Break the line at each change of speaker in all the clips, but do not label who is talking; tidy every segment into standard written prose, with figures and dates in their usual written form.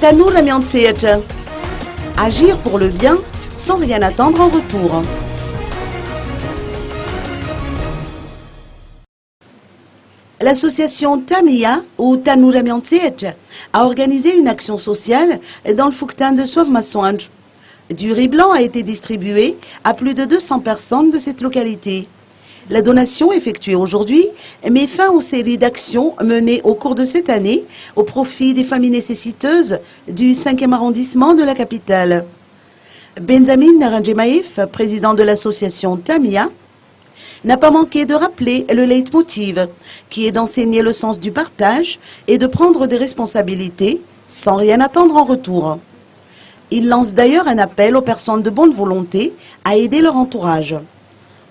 Tanou Ramiantseet. Agir pour le bien sans rien attendre en retour. L'association Tamia ou Tanou Ramiantseet a organisé une action sociale dans le Fouctin de Sauve-Massoange. Du riz blanc a été distribué à plus de 200 personnes de cette localité. La donation effectuée aujourd'hui met fin aux séries d'actions menées au cours de cette année au profit des familles nécessiteuses du 5e arrondissement de la capitale. Benjamin Naranjemaïf, président de l'association Tamia, n'a pas manqué de rappeler le leitmotiv, qui est d'enseigner le sens du partage et de prendre des responsabilités sans rien attendre en retour. Il lance d'ailleurs un appel aux personnes de bonne volonté à aider leur entourage.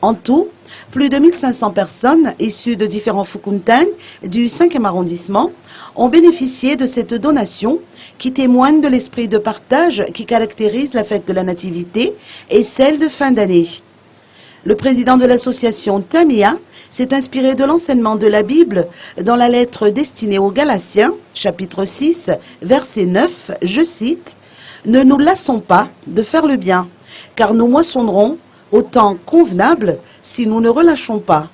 En tout, plus de 1500 personnes issues de différents Fukuntans du 5e arrondissement ont bénéficié de cette donation qui témoigne de l'esprit de partage qui caractérise la fête de la Nativité et celle de fin d'année. Le président de l'association Tamia s'est inspiré de l'enseignement de la Bible dans la lettre destinée aux Galatiens, chapitre 6, verset 9, je cite « Ne nous lassons pas de faire le bien, car nous moissonnerons au temps convenable si nous ne relâchons pas. »